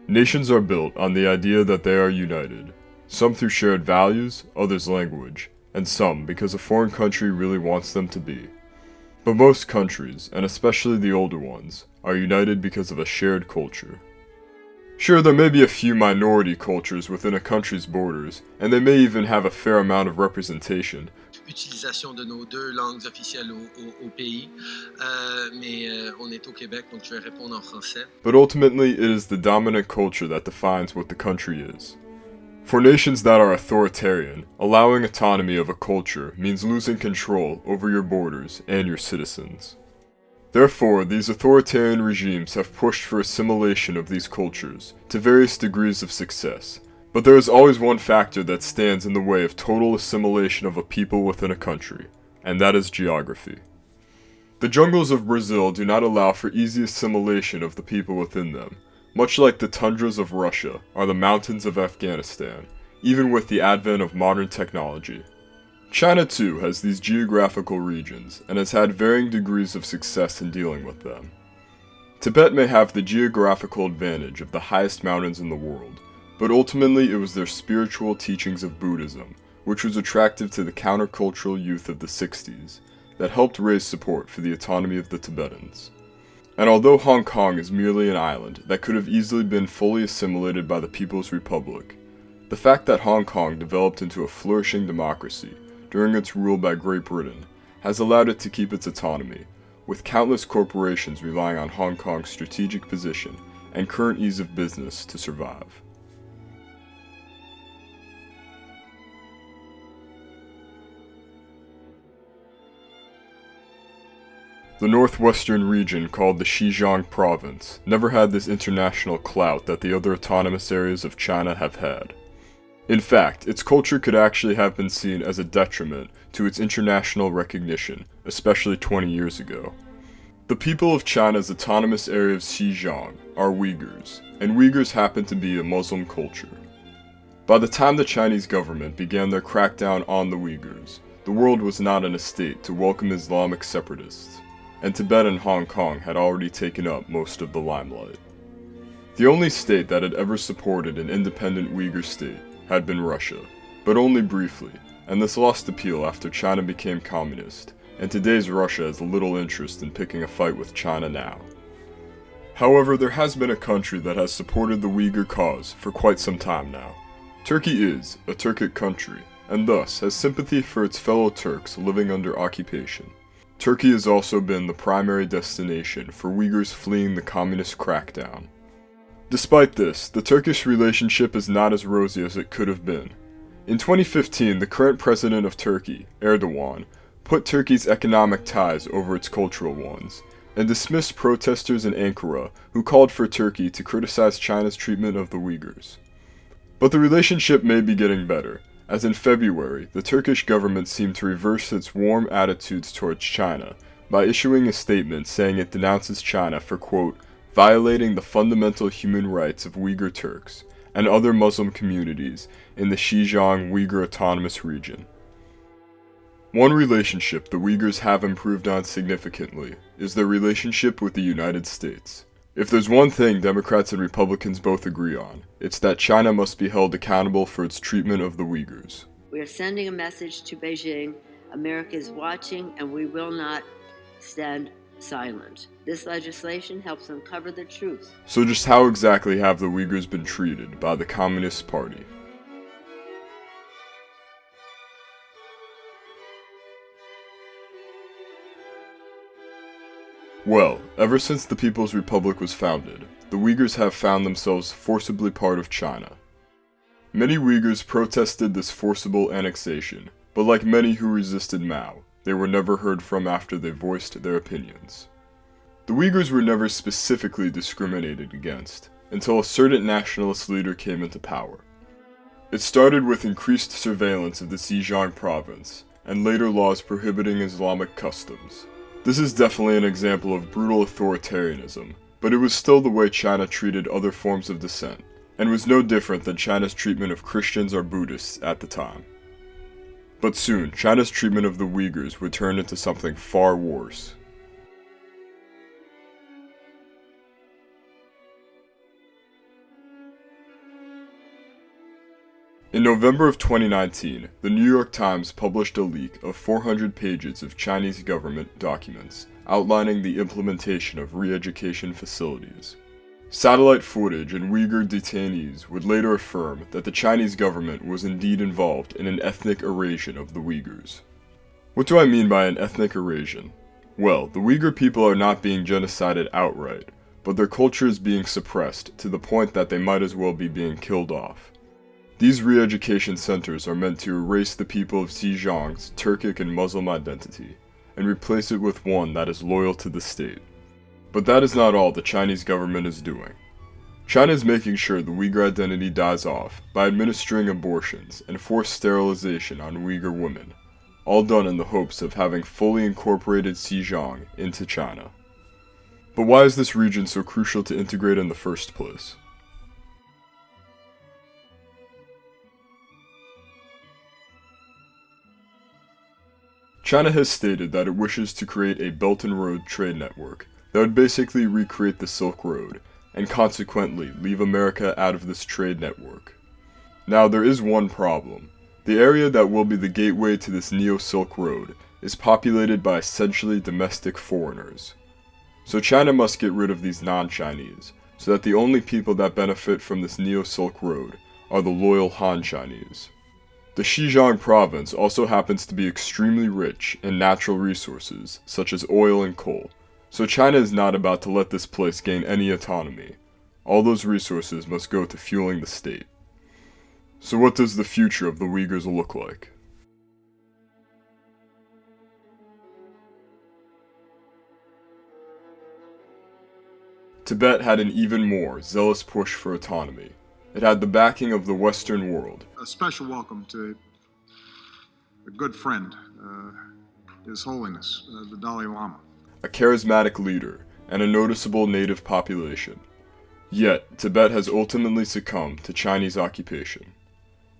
Nations are built on the idea that they are united, some through shared values, others language, and some because a foreign country really wants them to be. But most countries, and especially the older ones, are united because of a shared culture. Sure, there may be a few minority cultures within a country's borders, and they may even have a fair amount of representation. Utilisation de nos deux langues officielles au pays, mais on est au Québec, donc je vais répondre en français. But ultimately, it is the dominant culture that defines what the country is. For nations that are authoritarian, allowing autonomy of a culture means losing control over your borders and your citizens. Therefore, these authoritarian regimes have pushed for assimilation of these cultures to various degrees of success, but there is always one factor that stands in the way of total assimilation of a people within a country, and that is geography. The jungles of Brazil do not allow for easy assimilation of the people within them, much like the tundras of Russia are the mountains of Afghanistan, even with the advent of modern technology. China too has these geographical regions, and has had varying degrees of success in dealing with them. Tibet may have the geographical advantage of the highest mountains in the world, but ultimately it was their spiritual teachings of Buddhism, which was attractive to the countercultural youth of the 60s, that helped raise support for the autonomy of the Tibetans. And although Hong Kong is merely an island that could have easily been fully assimilated by the People's Republic, the fact that Hong Kong developed into a flourishing democracy during its rule by Great Britain has allowed it to keep its autonomy, with countless corporations relying on Hong Kong's strategic position and current ease of business to survive. The northwestern region, called the Xijiang province, never had this international clout that the other autonomous areas of China have had. In fact, its culture could actually have been seen as a detriment to its international recognition, especially 20 years ago. The people of China's autonomous area of Xinjiang are Uyghurs, and Uyghurs happen to be a Muslim culture. By the time the Chinese government began their crackdown on the Uyghurs, the world was not in a state to welcome Islamic separatists, and Tibet and Hong Kong had already taken up most of the limelight. The only state that had ever supported an independent Uyghur state had been Russia, but only briefly, and this lost appeal after China became communist, and today's Russia has little interest in picking a fight with China now. However, there has been a country that has supported the Uyghur cause for quite some time now. Turkey is a Turkic country, and thus has sympathy for its fellow Turks living under occupation. Turkey has also been the primary destination for Uyghurs fleeing the communist crackdown. Despite this, the Turkish relationship is not as rosy as it could have been. In 2015, the current president of Turkey, Erdogan, put Turkey's economic ties over its cultural ones, and dismissed protesters in Ankara who called for Turkey to criticize China's treatment of the Uyghurs. But the relationship may be getting better, as in February, the Turkish government seemed to reverse its warm attitudes towards China by issuing a statement saying it denounces China for, quote, violating the fundamental human rights of Uyghur Turks and other Muslim communities in the Xinjiang Uyghur Autonomous Region. One relationship the Uyghurs have improved on significantly is their relationship with the United States. If there's one thing Democrats and Republicans both agree on, it's that China must be held accountable for its treatment of the Uyghurs. We are sending a message to Beijing. America is watching, and we will not stand silent. This legislation helps uncover the truth. So just how exactly have the Uyghurs been treated by the Communist Party? Well, ever since the People's Republic was founded, the Uyghurs have found themselves forcibly part of China. Many Uyghurs protested this forcible annexation, but like many who resisted Mao, they were never heard from after they voiced their opinions. The Uyghurs were never specifically discriminated against, until a certain nationalist leader came into power. It started with increased surveillance of the Xinjiang province, and later laws prohibiting Islamic customs. This is definitely an example of brutal authoritarianism, but it was still the way China treated other forms of dissent, and was no different than China's treatment of Christians or Buddhists at the time. But soon, China's treatment of the Uyghurs would turn into something far worse. In November of 2019, the New York Times published a leak of 400 pages of Chinese government documents outlining the implementation of re-education facilities. Satellite footage and Uyghur detainees would later affirm that the Chinese government was indeed involved in an ethnic erasure of the Uyghurs. What do I mean by an ethnic erasure? Well, the Uyghur people are not being genocided outright, but their culture is being suppressed to the point that they might as well be being killed off. These re-education centers are meant to erase the people of Xijiang's Turkic and Muslim identity, and replace it with one that is loyal to the state. But that is not all the Chinese government is doing. China is making sure the Uyghur identity dies off by administering abortions and forced sterilization on Uyghur women, all done in the hopes of having fully incorporated Xinjiang into China. But why is this region so crucial to integrate in the first place? China has stated that it wishes to create a Belt and Road trade network that would basically recreate the Silk Road, and consequently leave America out of this trade network. Now there is one problem. The area that will be the gateway to this Neo-Silk Road is populated by essentially domestic foreigners. So China must get rid of these non-Chinese, so that the only people that benefit from this Neo-Silk Road are the loyal Han Chinese. The Xijiang province also happens to be extremely rich in natural resources, such as oil and coal, so China is not about to let this place gain any autonomy. All those resources must go to fueling the state. So what does the future of the Uyghurs look like? Tibet had an even more zealous push for autonomy. It had the backing of the Western world. A special welcome to a good friend, His Holiness, the Dalai Lama. A charismatic leader, and a noticeable native population. Yet, Tibet has ultimately succumbed to Chinese occupation.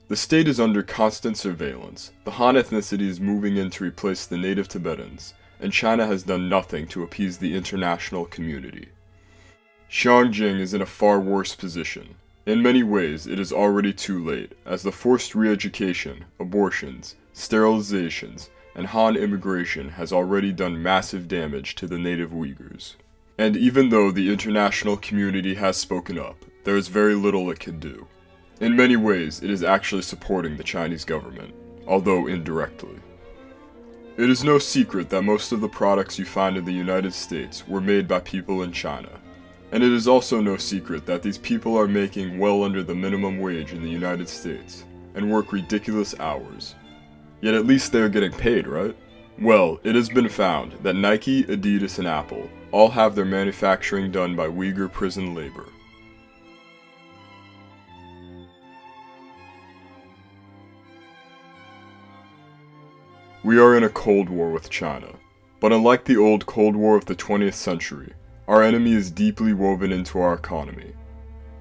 The state is under constant surveillance, the Han ethnicity is moving in to replace the native Tibetans, and China has done nothing to appease the international community. Xijiang is in a far worse position. In many ways, it is already too late, as the forced re-education, abortions, sterilizations, and Han immigration has already done massive damage to the native Uyghurs. And even though the international community has spoken up, there is very little it can do. In many ways, it is actually supporting the Chinese government, although indirectly. It is no secret that most of the products you find in the United States were made by people in China. And it is also no secret that these people are making well under the minimum wage in the United States, and work ridiculous hours. Yet at least they are getting paid, right? Well, it has been found that Nike, Adidas, and Apple all have their manufacturing done by Uyghur prison labor. We are in a Cold War with China, but unlike the old Cold War of the 20th century, our enemy is deeply woven into our economy.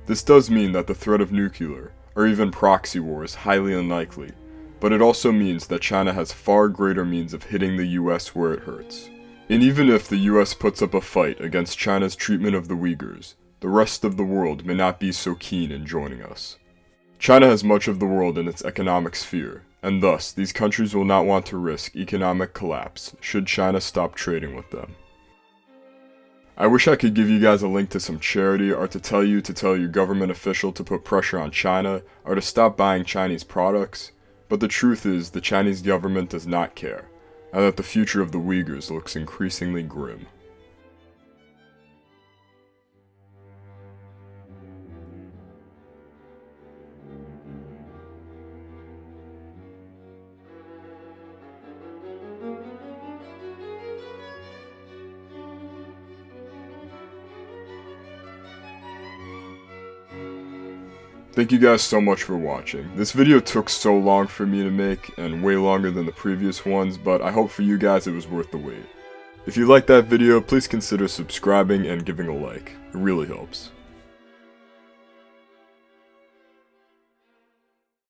This does mean that the threat of nuclear, or even proxy war, is highly unlikely, but it also means that China has far greater means of hitting the US where it hurts. And even if the US puts up a fight against China's treatment of the Uyghurs, the rest of the world may not be so keen in joining us. China has much of the world in its economic sphere, and thus these countries will not want to risk economic collapse should China stop trading with them. I wish I could give you guys a link to some charity, or to tell your government official to put pressure on China, or to stop buying Chinese products, but the truth is the Chinese government does not care, and that the future of the Uyghurs looks increasingly grim. Thank you guys so much for watching. This video took so long for me to make, and way longer than the previous ones, but I hope for you guys it was worth the wait. If you liked that video, please consider subscribing and giving a like. It really helps.